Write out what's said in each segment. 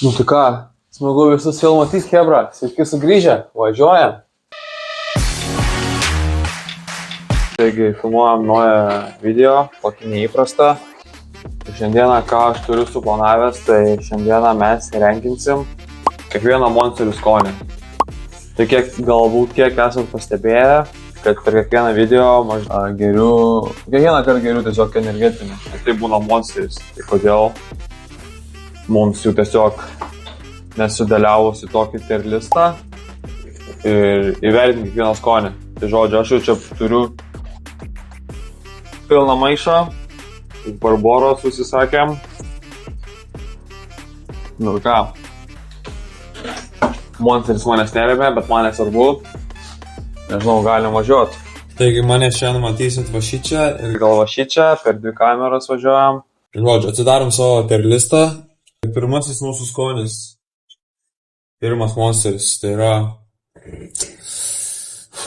Nu tai ką, smagu visus vėl matys, chebra. Sveiki sugrįžę, važiuojam. Taigi, filmuojam naują video, tokį neįprastą. Šiandieną, ką aš turiu suplanavęs, tai šiandieną mes renginsim kiekvieną monsterių skonį. Tai galbūt kiek esat pastebėję, kad per kiekvieną video kiekvieną kartą geriu tiesiog energetinį. Tai būna monsteris. Tai kodėl mums jų tiesiog nesudėliavus į tokį tier listą ir įvertinti kiekvieną skonį. Tai žodžiu, aš jau čia turiu pilną maišą, barboros susisakėm. Nu ką, monsteris manęs nerėmė, bet man nesvarbu. Nežinau, galim važiuoti. Taigi mane šiandien matysit va šičia ir Gal va šičia, per 2 kameras važiuojam. žodžiu, atsidarom savo tier listą. Pirmasis mūsų skonis, pirmas monsteris, tai yra,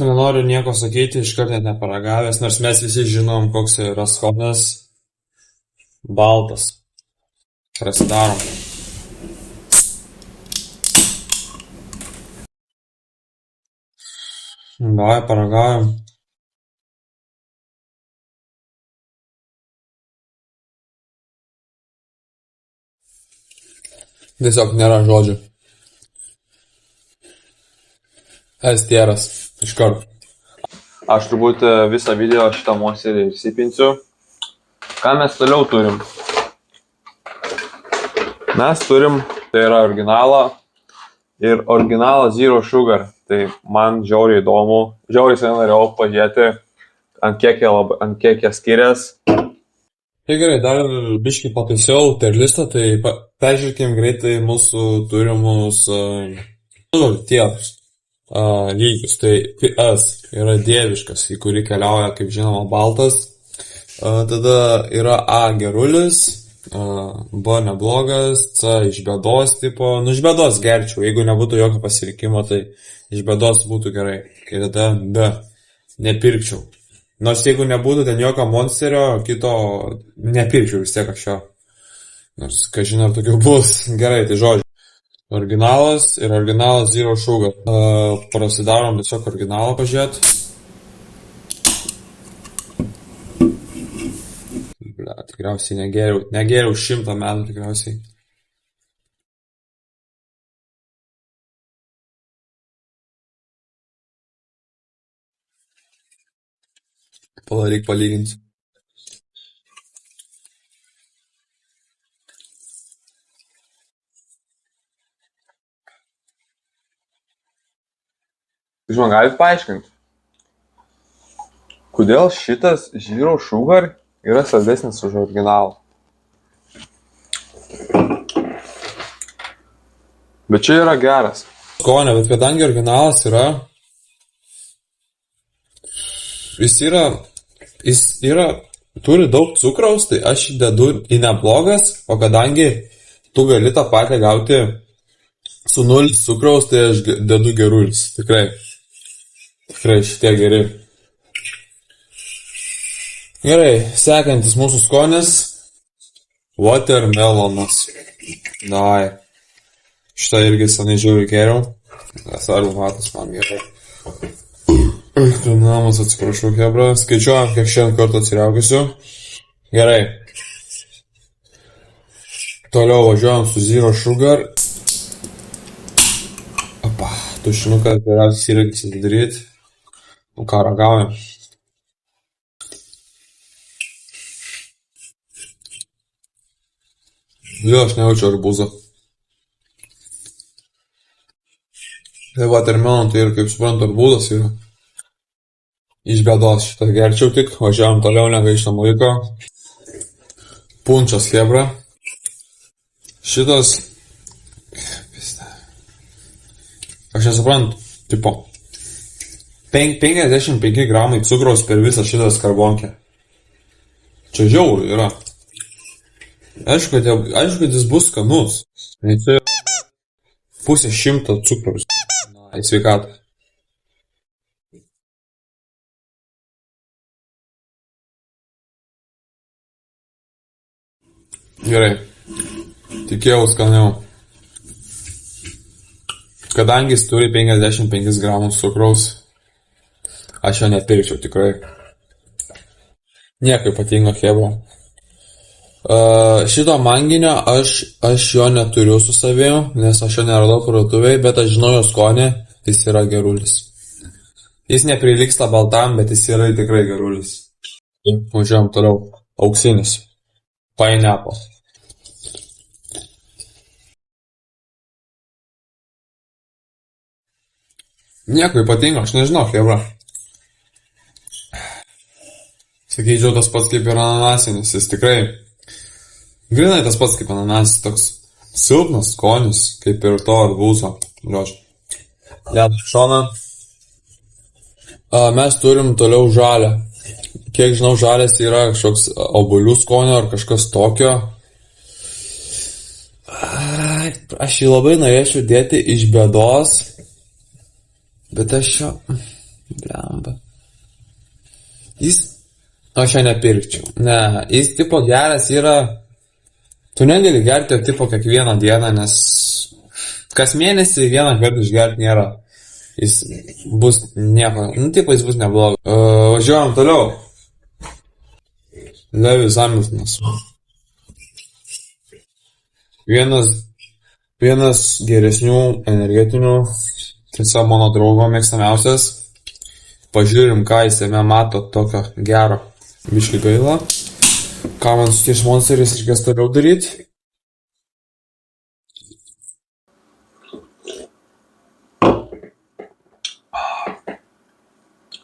nenoriu nieko sakyti, iškart net neparagavęs, nors mes visi žinom, koks yra skonis, baltas. Prasidarom. Davai, paragaujam. Tiesiog nėra žodžių. S-tieras, iškart. Aš turbūt visą video šitą monsterį įsipinsiu. Ką mes toliau turim? Mes turim, tai yra originalą ir originalą Zero Sugar. Tai man žiauriai įdomu, žiauriai senai norėjau pažiūrėti, ant kiek jie skirias. Tai gerai, dar biškį pataisiau tier listą, tai peržiūrėkim greitai mūsų turimus tiers lygius. Tai S yra dieviškas, į kurį keliauja, kaip žinoma, baltas. Tada yra A gerulis, B neblogas, C iš bėdos tipo. Nu, iš bėdos gerčiau, jeigu nebūtų jokio pasirinkimo, tai iš bėdos būtų gerai. Kai tada D nepirkčiau. Nors jeigu nebūtų ten jokio monsterio, kito nepirkčiau vis tiek aš jo. Nors, kažin ar tokių bus. Gerai, tai žodžiu. Originalas ir originalas Zero Sugar. Prasidarom tiesiog originalą pažiūrėti. Tikriausiai negeriau 100 metų tikriausiai. Padaryk palyginti. Jūs man galite paaiškinti, kodėl šitas Zero Sugar yra saldesnis už originalą? Bet čia yra geras. Skonio, bet kadangi originalas yra, turi daug cukraus, tai aš dedu į neblogas, o kadangi tu gali tą patį gauti su 0 cukraus, tai aš dedu gerulis. Tikrai šitie geri. Gerai, sekantis mūsų skonis, watermelonas. Davai. Šitą irgi senai žiauriai geriau. Tas aromatas man gerai. Namas, atsiprašau, hebra. Skaičiuojam, kiek šiandien kartą atsiriaukysiu. Gerai. Toliau važiuojam su Zero Sugar. Opa, tušinuką geriausias įrankis atidaryti. Nu ką, ragaujam. Jo, aš nejaučiu arbūzą. Tai watermelon, tai ir kaip suprantu, arbūzas yra. Iš bėdos šitą gerčiau tik, važiavam toliau, negaištam laiko. Punčas hebra. Šitas, aš nesuprantu, tipo, 55 gramai cukraus per visą šitą skarbonkę. Čia žiauriai yra. Aišku, kad jis bus skanus. Tai pusė 100 cukraus. Į sveikatą. Gerai. Tikėjau skaniau. Kadangi jis turi 55 gramus cukraus, aš jo nepirkčiau tikrai. Nieko ypatingo, chebra. Šito manginio aš jo neturiu su savim, nes aš jo neradau parduotuvėj, bet aš žinau jo skonį, jis yra gerulis. Jis neprilyksta baltam, bet jis yra tikrai gerulis. Važiuojam toliau. Auksinis. Pineapple. Nieko ypatingo, aš nežinau, chebra. Sakyčiau, tas pats kaip ir ananasinis, jis tikrai grinai tas pats kaip ananasis, toks silpnas skonis, kaip ir to arbūzo. Dėt šoną. Mes turim toliau žalę. Kiek žinau, žalės yra kažkoks obuolių skonio ar kažkas tokio. Aš jį labai norėčiau dėti iš bėdos, bet aš jo... Blemba. Aš jo nepirkčiau. Ne, jis tipo geras yra... Tu negali gerti jo tipo kiekvieną dieną, nes kas mėnesį vieną kartą išgerti nėra. Jis bus nieko... tipo jis bus neblogas. Važiuojam toliau. Levis Hamiltonas. Vienas geresnių energetinių, tiesa mano draugo mėgstamiausias. Pažiūrim, ką jis jame mato tokio gero. Biškai gaila. Ką man su ties monsteris reikės toliau daryti?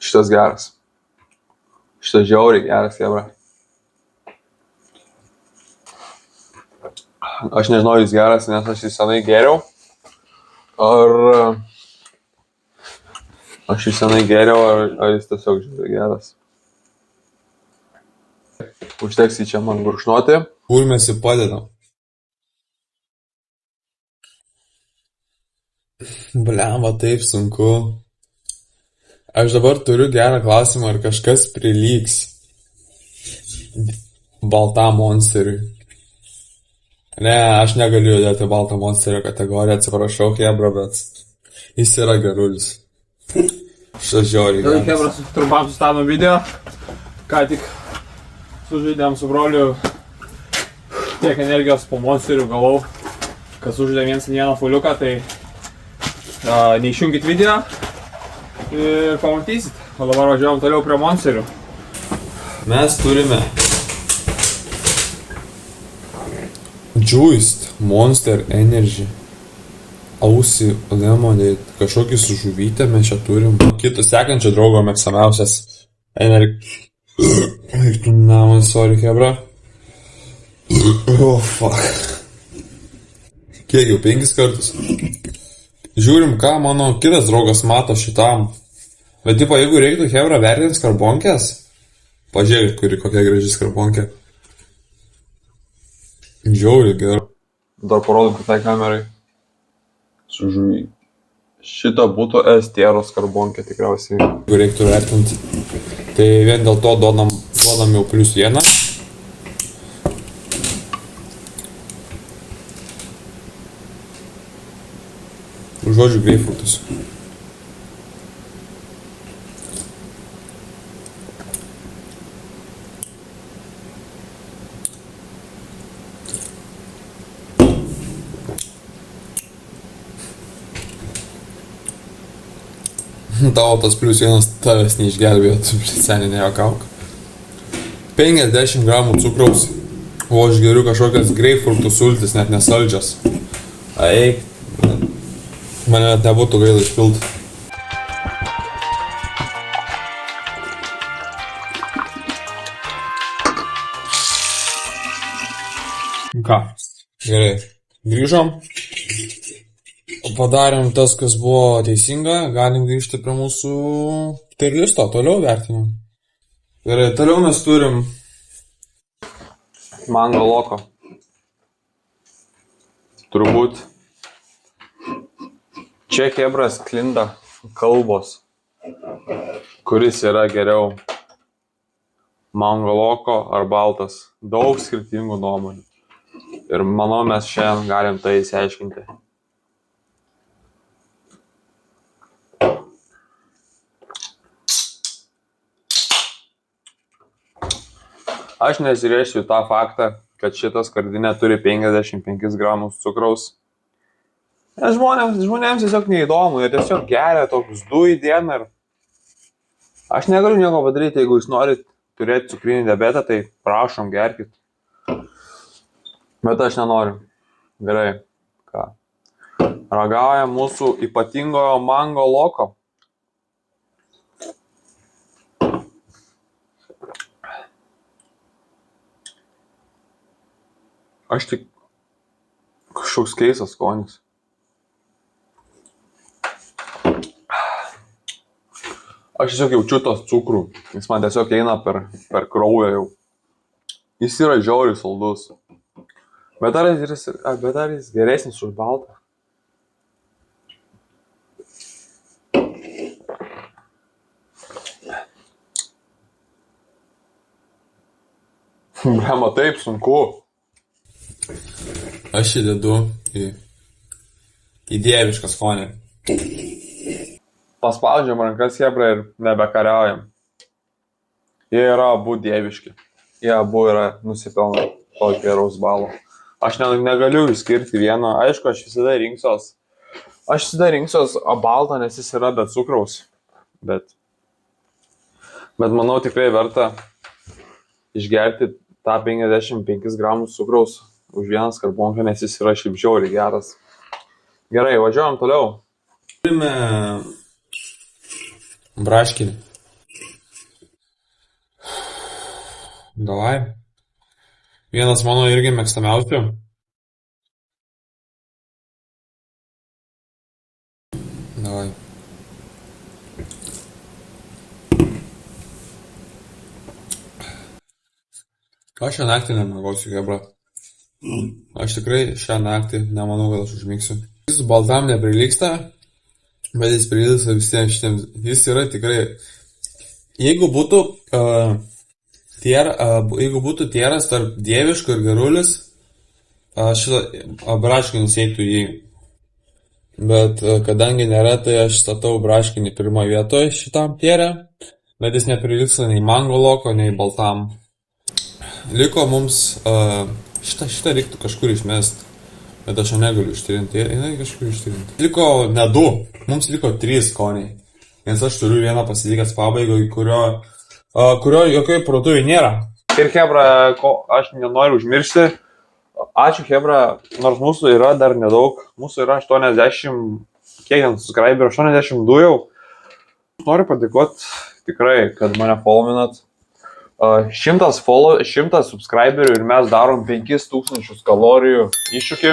Šitas geras. Šitas žiauriai geras, jebra. Aš nežinau, jis geras, nes aš jį senai geriau. Aš jį senai geriau, ar jis tiesiog žiauriai geras. Užteks jį čia man gurkšnoti. Kur mes jį padedam? Blemba, taip sunku. Aš dabar turiu gerą klausimą, ar kažkas prilygs baltam monsteriui. Ne, aš negaliu dėti baltą monsterio kategoriją, atsiprašau, chebra, bet jis yra gerulis. Šitas žiauriai geras. Chebra, trumpam sustabdom video. Ką tik sužaidėm su broliu, tiek energijos po monsterių gavau, kad sužaidėm vieną fuliuką, tai neišjungit video ir pamatysit. O dabar važiuojam toliau prie monsterių. Mes turime Juiced Monster Energy Aussie Lemonade, kažkokį su žuvytė mes čia turim. Kito sekančio draugo mėgstamiausias Eiktų namas, sorry, hebra. Oh, fuck. Kiek jau 5 kartus. Žiūrim, ką mano kitas draugas mato šitam. Bet, tipo, jeigu reiktų hebra vertinti skarbonkės, pažiūrėkit, kokia graži skarbonkė. Žiauriai gerai. Dar parodau kitai kamerai. Su žuvy. Šita būtų estiero skarbonkė tikriausiai. Jeigu reiktų vertinti, tai vien dėl to duodam jau +1. Žodžiu, greipfrutas. Tavo tas +1 tavęs neišgelbėjo, tu seniai nejuokauk. 50 gramų cukraus, o aš geriu kažkokias greipfrutų sultis, net nesaldžias. Eik, mane net nebūtų gaila išpilti. Ką? Gerai, grįžom. Padarėm tas, kas buvo teisinga, galim grįžti prie mūsų tier listo, toliau vertinam. Gerai, toliau mes turim Mango Loco. Turbūt čia hebras sklinda kalbos, kuris yra geriau, Mango Loco ar baltas. Daug skirtingų nuomonių. Ir manau, mes šiandien galim tai išsiaiškinti. Aš nesirėšiu tą faktą, kad šita skardinė turi 55 gramus cukraus. Nes žmonėms tiesiog neįdomu, jie tiesiog geria tokius 2 į dieną ir aš negaliu nieko padaryti, jeigu jūs norit turėti cukrinį diabetą, tai prašom gerkit. Bet aš nenoriu. Gerai, ką? Ragaujam mūsų ypatingojo mango loko. Aš tik kažkoks keistas skonis. Aš tiesiog jaučiu tos cukrų. Jis man tiesiog eina per kraują jau. Jis yra žiauriai saldus. Bet ar jis geresnis už baltą? Brema, taip sunku. Aš įdedu į dievišką skonį. Paspaudžiam rankas chebra ir nebekariaujam. Jie yra abu dieviški. Jie abu yra nusipelno to geraus balo. Aš negaliu išskirti vieno. Aišku, aš visada rinksiuos baltą, nes jis yra be cukraus. Bet manau tikrai verta išgerti tą 55 gramus cukraus už vieną skarbonką, nes jis yra šiaip žiauriai geras. Gerai, važiuojam toliau. Turime braškinį. Davai. Vienas mano irgi mėgstamiausių. Davai. Aš šią naktį nemiegosiu, hebra. Aš tikrai šią naktį nemanau, kad aš užmigsiu. Jis baltam neprilygsta, bet jis prilygsta visiems šitiems. Jis yra tikrai... Jeigu būtų tieras tarp dieviško ir gerulis, šitą braškinis eitų jį. Bet kadangi nėra, tai aš statau braškinį pirmą vietoje šitam tierę, bet jis neprilygsta nei mango loko, nei baltam. Liko mums... Šitą reiktų kažkur išmest, bet aš jau negaliu ištrinti. Liko ne 2, mums liko 3 skoniai. Nes aš turiu vieną pasilikęs pabaigai, kurio jokioj parduotuvėje nėra. Ir hebra, ko aš nenoriu užmiršti. Ačiū hebra, nors mūsų yra dar nedaug. Mūsų yra 80, kiek ten subscriberių, 82 jau. Noriu padėkoti tikrai, kad mane followinat. 100 subscriberių ir mes darom 5000 kalorijų iššūkį.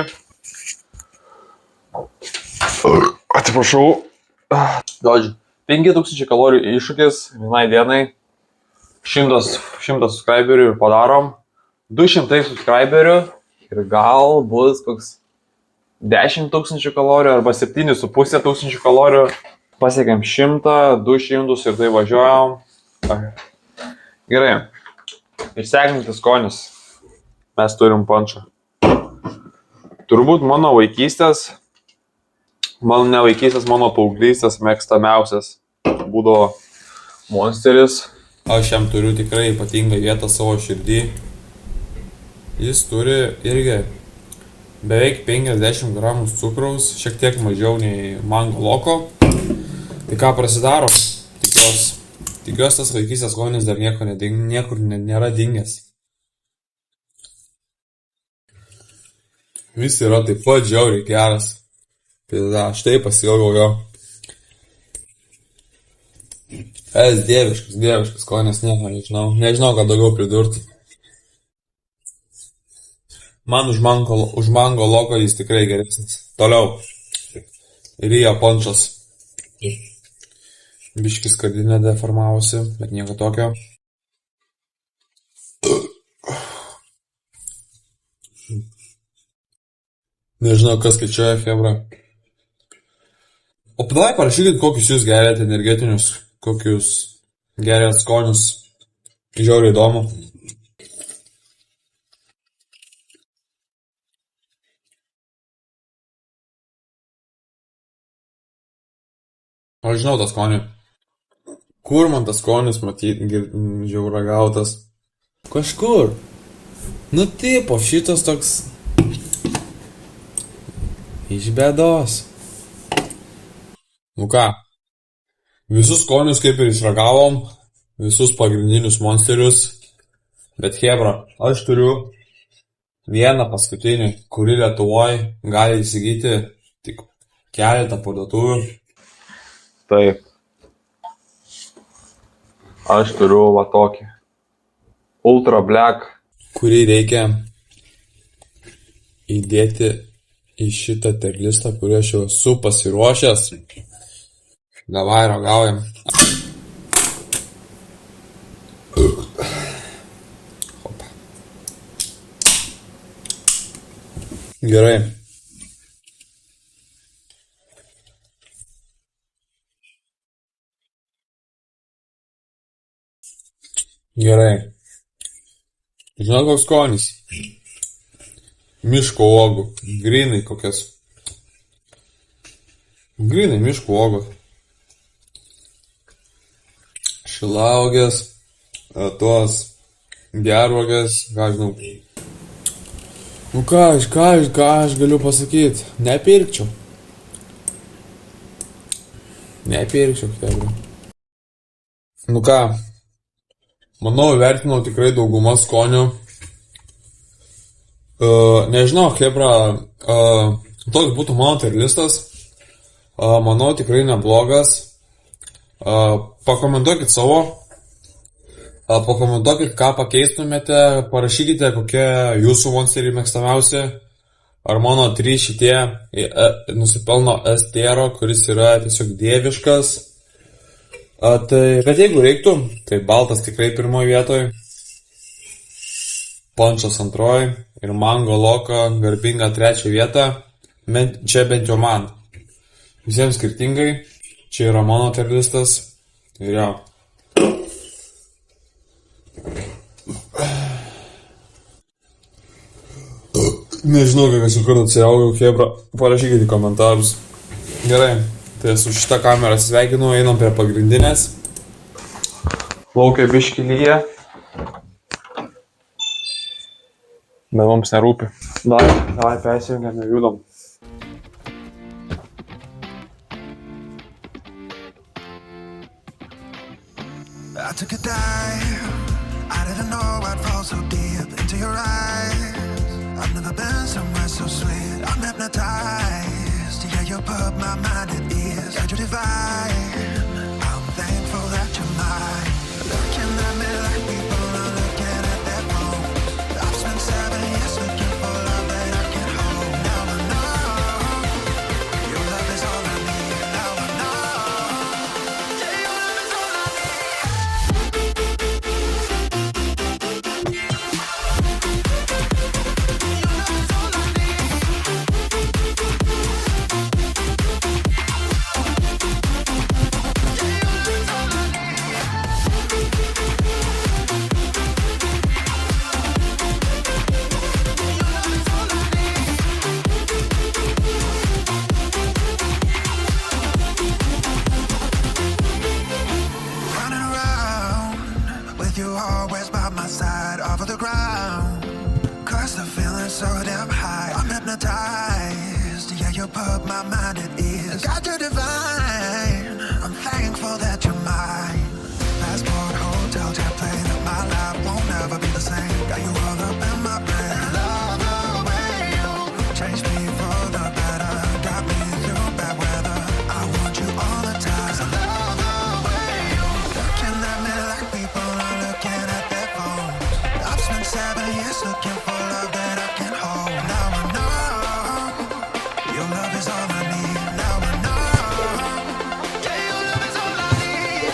Atsiprašau. 5000 kalorijų iššūkis vienai dienai. 100 subscriberių ir padarom. 200 subscriberių ir gal bus koks 10 000 kalorijų arba 7500 kalorijų. Pasiekėm 100, 200 ir tai važiuojam. Gerai, išsekintis skonis, mes turim pančą. Turbūt mano mano paauglystės mėgstamiausias būdavo Monsteris. Aš jam turiu tikrai ypatingą vietą savo širdį. Jis turi irgi beveik 50 gramus cukraus, šiek tiek mažiau nei mango loko. Tai ką prasidaro? Tikiuosi tas vaikystės skonis dar niekur nėra dingęs. Jis yra taip pat žiauriai geras. Aš taip pasiilgau jo. Dieviškas skonis, nežinau ką daugiau pridurti. Man už mango loko jis tikrai geresnis. Toliau. Rio pončas. Biškis skardinė deformavosi, bet nieko tokio. Nežinau, kas skaičiuoja, hebra. O padavai parašykit, kokius jūs geriat energetinius, kokius geriat skonius. Žiauriai įdomu. Aš žinau tą skonį. Kur man tas skonis matyti, žiauragautas. Kažkur. Nu tipo, šitas toks iš bėdos. Nu ką, visus skonius kaip ir išragavom, visus pagrindinius monsterius, bet hebra, aš turiu vieną paskutinį, kurį Lietuvoj gali įsigyti tik keletą parduotuvių. Taip. Aš turiu va tokį. Ultra Black. Kurį reikia įdėti į šitą terlistą, kurį aš jau esu pasiruošęs. Davai, ragaujam. Hopa. Gerai. Gerai. Žinot, koks skonis? Miško uogų. Grinai kokias. Grinai miško uogų. Šilauogės, tuos gervuogės, ką žinau. Nu ką aš galiu pasakyti? Nepirkčiau. Nepirkčiau, tebra. Nu ką, manau, vertinau tikrai daugumą skonių. Nežinau, hebra, toks būtų mano terlistas. Manau, tikrai neblogas. Pakomentuokit savo, pakomentuokit, ką pakeistumėte, parašykite, kokie jūsų monsteriai mėgstamiausi, ar mano 3 šitie nusipelno S tiero, kuris yra tiesiog dieviškas. Bet jeigu reiktų, tai baltas tikrai pirmoje vietoje, Pončas antroji ir Mango Loka garbinga 3 vieta, čia bent jau man. Visiems skirtingai. Čia yra mano terlistas ir jo. Nežinau, kiek aš kur atsiaugiau, hebra, parašykite į komentarus. Gerai, tai su šitą kamerą sveikinu, einam prie pagrindinės. Laukia biškį lyja. Bet mums nerūpi. Davai persijungiam ir judam. I took a dive, I didn't know I'd fall so deep into your eyes. I've never been somewhere so sweet, I'm hypnotized. Yeah, you put my mind at ease, yeah, you're divine. I'm thankful that you're mine. Looking at me like people are looking at their phones. I've spent 7 years looking for love that I can hold. Now I know your love is all I need. Now I know, yeah, your love is all I need. Running around with you always by my side, off of the ground. Cause the feeling's so damn high, I'm hypnotized. Yeah, you put my mind at ease. God, you're divine. I'm thankful that you're mine. Passport, hotel, jet plane. My life won't ever be the same. Got you all up in my brain. Love the way you changed me for the better. Got me through bad weather. I want you all the time. I love the way you looking at me like people are looking at their phones. I've spent 7 years looking for love that I can hold. Now I know your love is all I need. Now I know, yeah, your love is all I need.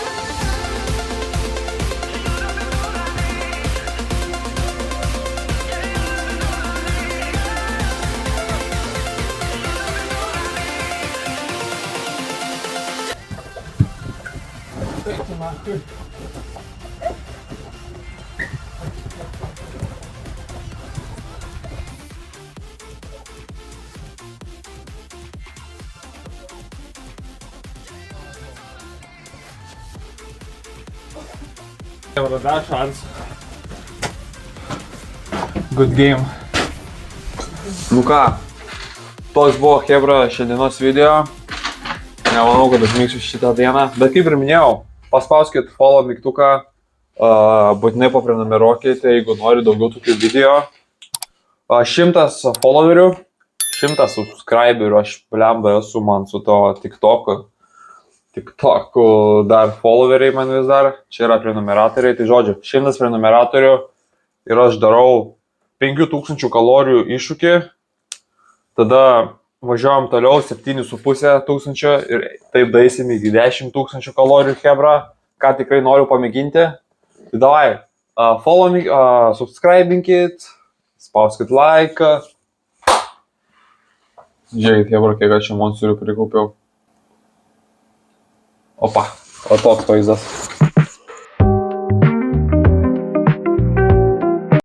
Dar šansų. Good game. Nu ką, toks buvo Hebra šiandienos video. Nemanau, kad užmigsiu šitą dieną. Bet kaip ir minėjau, paspauskit follow mygtuką, būtinai paprenumeruokite, jeigu nori daugiau tokių video. 100 followerių, 100 subscriberių, aš blemba esu man su to TikTok'u dar followeriai man vis dar, čia yra prenumeratoriai, tai žodžiu, 100 prenumeratorių ir aš darau 5000 kalorijų iššūkį, tada važiuojam toliau 7,5 tūkstančio ir taip daisim iki 10 000 kalorijų Hebra, ką tikrai noriu pamėginti. Tai davai, follow me, subscribinkit, spauskit like. Žiūrėkit Hebra, kiek aš čia monstrių prikaupiau. Opa, o toks vaizdas.